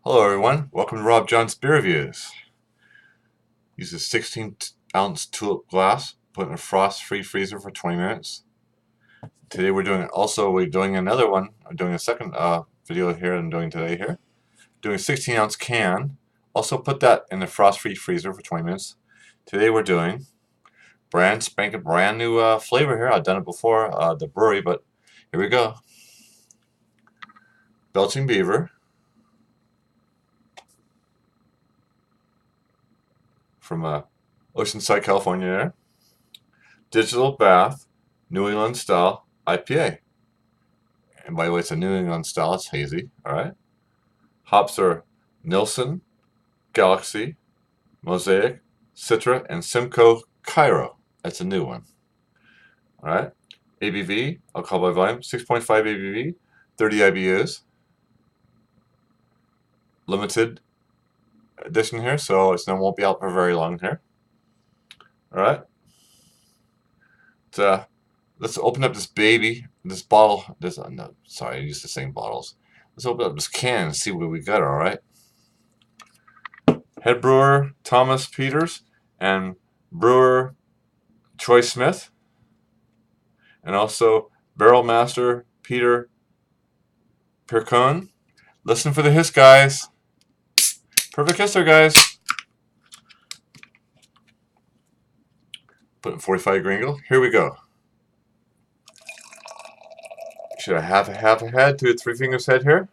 Hello everyone, welcome to Rob John's Beer Reviews. Use a 16-ounce tulip glass, put in a frost-free freezer for 20 minutes. Today we're doing another one. I'm doing a second video here I'm doing today here. Doing a 16-ounce can. Also put that in the frost-free freezer for 20 minutes. Today we're doing brand new flavor here. I've done it before, the brewery, but here we go. Belching Beaver from Oceanside, California there. Digital Bath, New England style IPA. And by the way, it's a New England style, it's hazy, alright? Hops are Nilsson, Galaxy, Mosaic, Citra, and Simcoe Cairo. That's a new one. Alright? ABV, alcohol by volume, 6.5 ABV, 30 IBUs. Limited edition here, so it won't be out for very long here. Alright? Let's open up this bottle. No, sorry, I used the same bottles. Let's open up this can and see what we got, alright? Head brewer Thomas Peters and brewer Troy Smith, and also barrel master Peter Percone. Listen for the hiss, guys. Perfect hisser, guys. Put in 45 gringle. Here we go. Should I have a head, 2 to 3 fingers head here?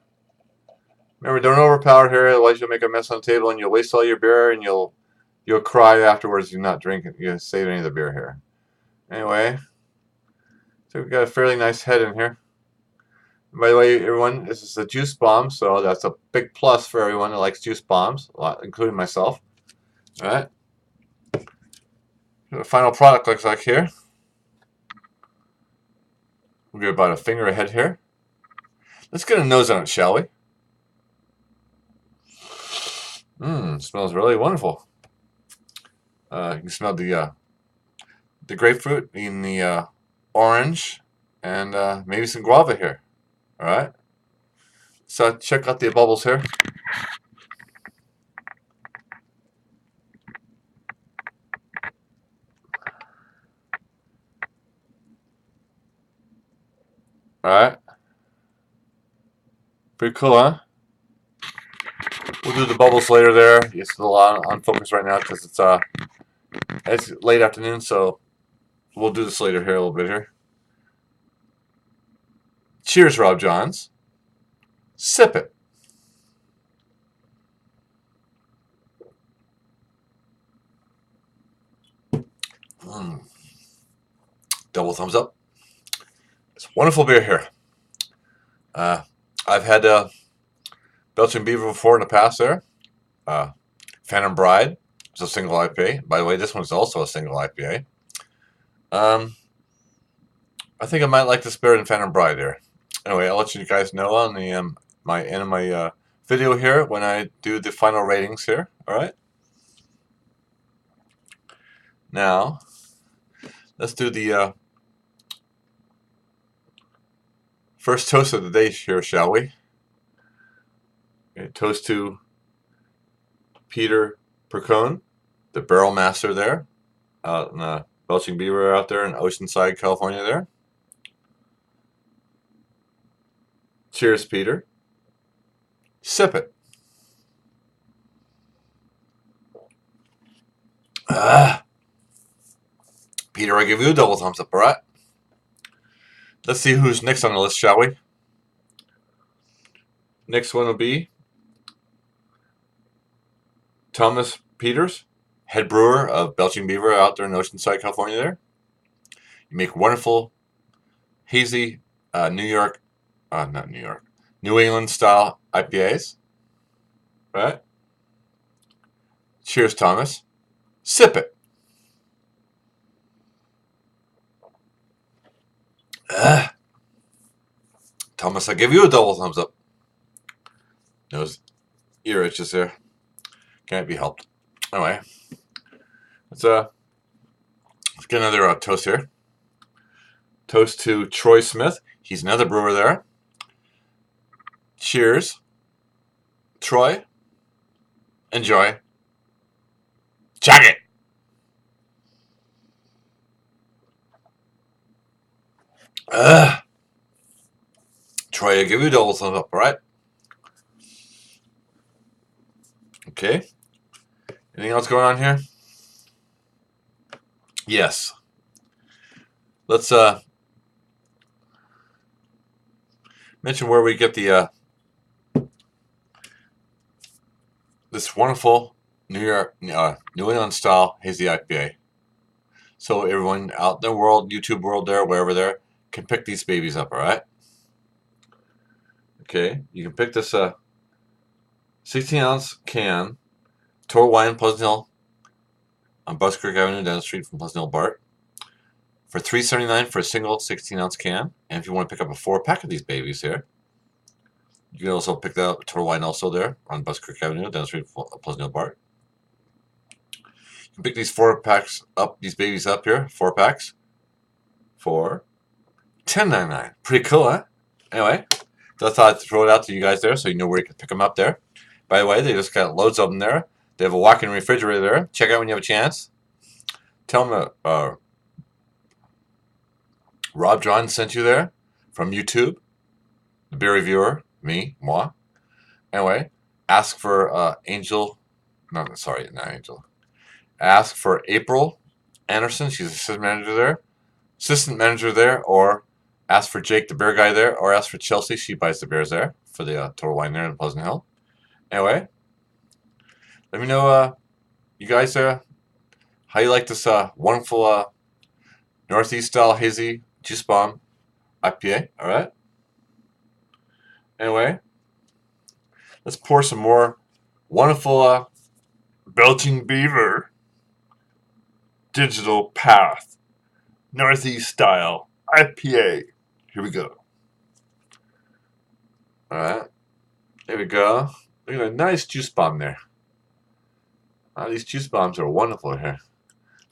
Remember, don't overpower here, otherwise you'll make a mess on the table and you'll waste all your beer and you'll cry afterwards. You're not drinking. You save any of the beer here. Anyway, so we've got a fairly nice head in here. And by the way, everyone, this is a juice bomb, so that's a big plus for everyone that likes juice bombs, including myself. All right. The final product looks like here. We'll get about a finger ahead here. Let's get a nose on it, shall we? Smells really wonderful. You can smell the grapefruit in the orange and maybe some guava here. All right. So check out the bubbles here. All right. Pretty cool, huh? We'll do the bubbles later there. It's still on focus right now because it's late afternoon, so we'll do this later here a little bit here. Cheers, Rob Johns. Sip it. Double thumbs up. It's wonderful beer here. I've had Belching Beaver before in the past there. Phantom Bride is a single IPA. By the way, this one's also a single IPA. I think I might like this better than Phantom Bride there. Anyway, I'll let you guys know on the end of my video here when I do the final ratings here. All right. Now, let's do the first toast of the day here, shall we? Okay, toast to Peter Percone, the barrel master there, out in Belching Beaver out there in Oceanside, California there. Cheers, Peter. Sip it. Peter, I give you a double thumbs up, all right? Let's see who's next on the list, shall we? Next one will be Thomas Peters, head brewer of Belching Beaver out there in Oceanside, California there. You make wonderful hazy New England style IPAs. Right? Cheers, Thomas. Sip it. Thomas, I give you a double thumbs up. Those ear itches there. Can't be helped. Anyway, let's get another toast here. Toast to Troy Smith. He's another brewer there. Cheers, Troy, enjoy. Chug it. Troy, I give you a double thumbs up, alright? Okay. Anything else going on here? Yes. Let's mention where we get the this wonderful New England style hazy IPA. So everyone out in the world, YouTube world there, wherever there, can pick these babies up, alright? Okay, you can pick this 16-ounce can, Tour Wine, Pleasant Hill, on Busk Creek Avenue down the street from Pleasant Hill BART, for $3.79 for a single 16-ounce can. And if you want to pick up a 4-pack of these babies here, you can also pick that up, Tour Wine also there on Busk Creek Avenue down the street from Pleasant Hill BART. You can pick these 4-packs up, these babies up here, 4-packs, for $10.99. Pretty cool, huh? Anyway, so I thought I'd throw it out to you guys there so you know where you can pick them up there. By the way, they just got loads of them there. They have a walk-in refrigerator there. Check out when you have a chance. Tell them Rob John sent you there from YouTube. The beer reviewer, moi. Anyway, ask for Angel. No, sorry, not Angel. Ask for April Anderson. She's assistant manager there, or ask for Jake, the beer guy there, or ask for Chelsea. She buys the beers there for the Total Wine there in Pleasant Hill. Anyway, let me know, you guys, how you like this wonderful Northeast style hazy juice bomb IPA. All right. Anyway, let's pour some more wonderful Belching Beaver Digital Path Northeast style IPA. Here we go. All right. There we go. Look at a nice juice bomb there. These juice bombs are wonderful here.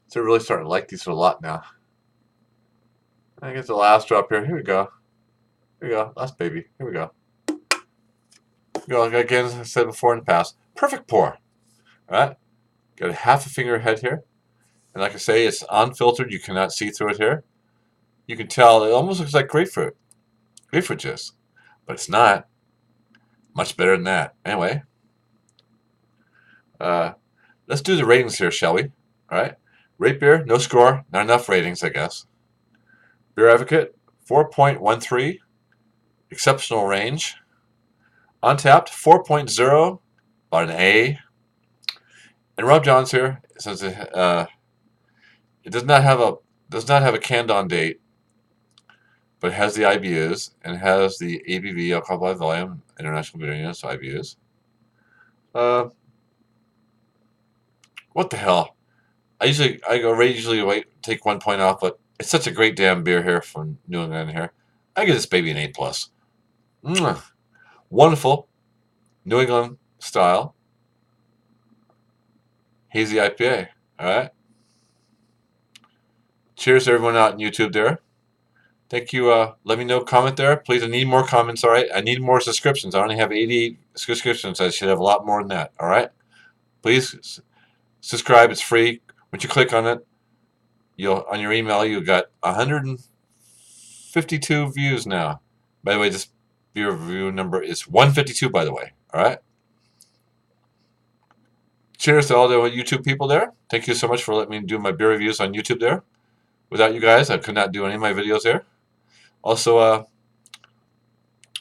So I'm really starting to like these a lot now. I get the last drop here. Here we go. Here we go. Last baby. Here we go. Here we go. Again, as I said before in the past, perfect pour. All right. Got a half a finger head here. And like I say, it's unfiltered. You cannot see through it here. You can tell it almost looks like grapefruit juice. But it's not. Much better than that. Anyway. Let's do the ratings here, shall we? All right. Rate beer, no score. Not enough ratings, I guess. Beer Advocate, 4.13. Exceptional range. Untapped, 4.0. About an A. And Rob John's here says it does not have a canned-on date, but it has the IBUs and has the ABV, alcohol by volume, international beer units, so IBUs. What the hell? I usually take 1 point off, but it's such a great damn beer here from New England here. I give this baby an A+. Wonderful New England style hazy IPA. All right. Cheers to everyone out on YouTube there. Thank you. Let me know, comment there. Please, I need more comments, all right? I need more subscriptions. I only have 88 subscriptions. I should have a lot more than that, all right? Please subscribe. It's free. Once you click on it, on your email, you got 152 views now. By the way, this beer review number is 152, by the way, all right? Cheers to all the YouTube people there. Thank you so much for letting me do my beer reviews on YouTube there. Without you guys, I could not do any of my videos there. Also, I'll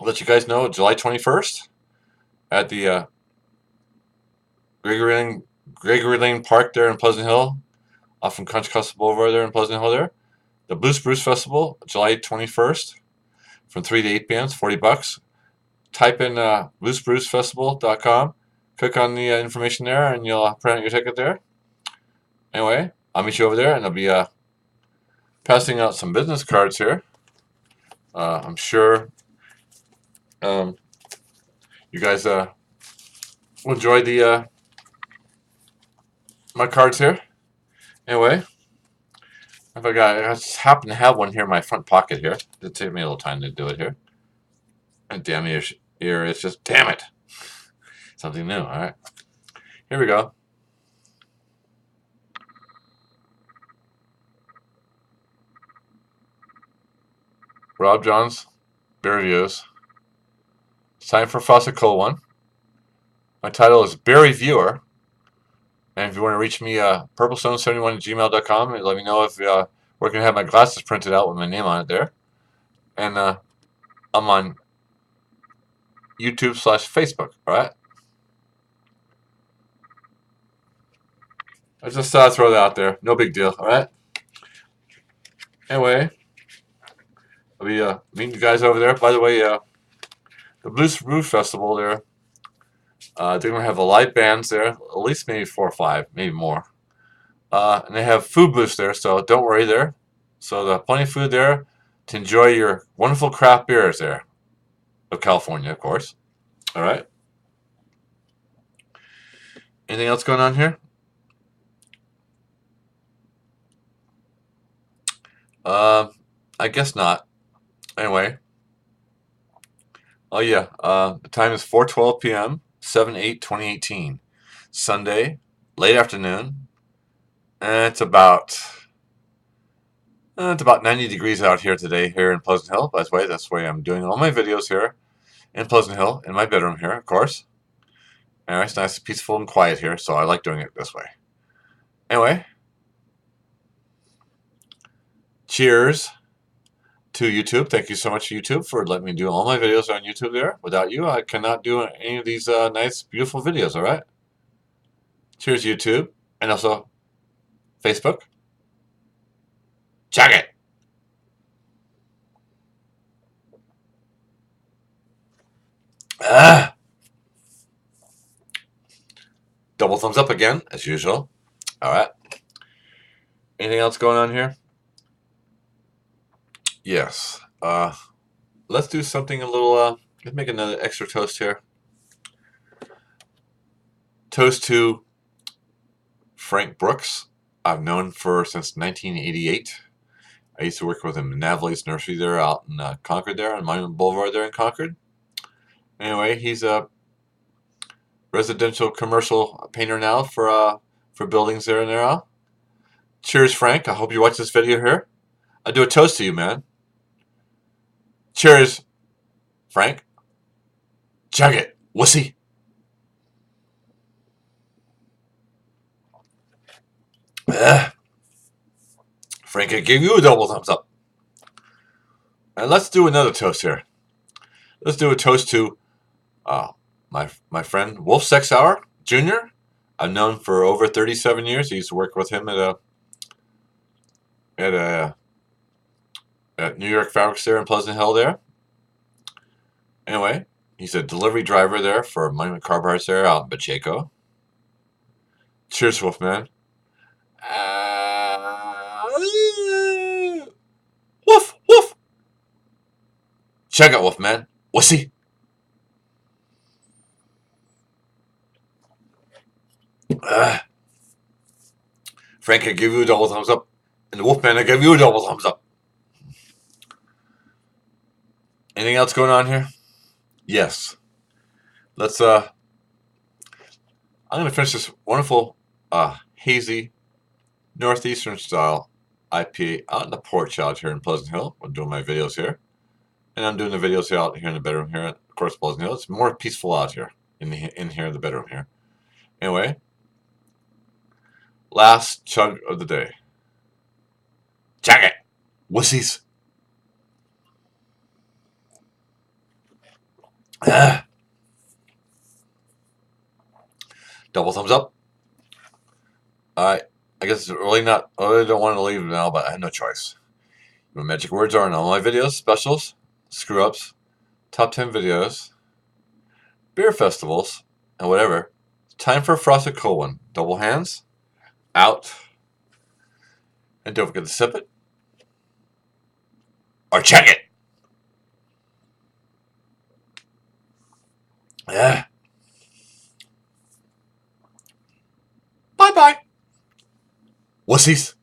let you guys know, July 21st at the Gregory Lane Park there in Pleasant Hill, off from Country Club Boulevard there in Pleasant Hill there. The Blues Bruce Festival, July 21st, from 3 to 8 p.m. It's $40. Type in bluesbrucefestival.com. Click on the information there, and you'll print out your ticket there. Anyway, I'll meet you over there, and I'll be passing out some business cards here. I'm sure you guys will enjoy the my cards here. Anyway, I just happen to have one here in my front pocket here. It'll take me a little time to do it here. And damn ear, it's just, damn it. It's Something new, all right? Here we go. Rob John's Beer Reviews. It's time for Frosted Cold One. My title is BREWERY. And if you want to reach me, purplestone71@gmail.com, and let me know if where can I have my glasses printed out with my name on it there. And I'm on YouTube/Facebook, all right? I just throw that out there. No big deal, all right? Anyway, I'll be meeting you guys over there. By the way, the Blues Brew Festival there, they're going to have the live bands there, at least maybe 4 or 5, maybe more. And they have food booths there, so don't worry there. So there's plenty of food there to enjoy your wonderful craft beers there of California, of course. All right. Anything else going on here? I guess not. Anyway. Oh yeah. The time is 4:12 p.m. 7/8/2018, Sunday, late afternoon, and it's about 90 degrees out here today here in Pleasant Hill. By the way, that's why I'm doing all my videos here in Pleasant Hill in my bedroom here, of course. Anyway, it's nice, peaceful, and quiet here, so I like doing it this way. Anyway, cheers to YouTube. Thank you so much, YouTube, for letting me do all my videos on YouTube there. Without you, I cannot do any of these nice, beautiful videos, all right? Cheers, YouTube, and also Facebook. Check it! Double thumbs up again, as usual. All right. Anything else going on here? Yes. Let's do something a little, let's make another extra toast here. Toast to Frank Brooks. I've known since 1988. I used to work with him in Navalee's nursery there out in Concord there, on Monument Boulevard there in Concord. Anyway, he's a residential commercial painter now for buildings there and there. Cheers, Frank. I hope you watch this video here. I do a toast to you, man. Cheers, Frank. Chug it, wussy. Frank, I give you a double thumbs up. And let's do another toast here. Let's do a toast to my friend Wolf Sexauer Jr. I've known for over 37 years. I used to work with him at New York Fabrics there in Pleasant Hill there. Anyway, he's a delivery driver there for Monument Car Parts there out in Pacheco. Cheers, Wolfman. Woof, woof. Check it, Wolfman. Wussy. Frank, I give you a double thumbs up. And the Wolfman, I give you a double thumbs up. Anything else going on here? Yes. Let's, I'm going to finish this wonderful hazy northeastern style IPA out in the porch out here in Pleasant Hill. I'm doing my videos here. And I'm doing the videos out here in the bedroom here. Of course, Pleasant Hill. It's more peaceful out here in here in the bedroom here. Anyway, last chug of the day. Check it, wussies. Double thumbs up. Alright, I guess it's really not, I really don't want to leave now, but I have no choice. My magic words are in all my videos, specials, screw-ups, top 10 videos, beer festivals, and whatever. Time for a Frosted Cold One. Double hands, out, and don't forget to sip it, or check it. Yeah. Bye-bye. Wussies.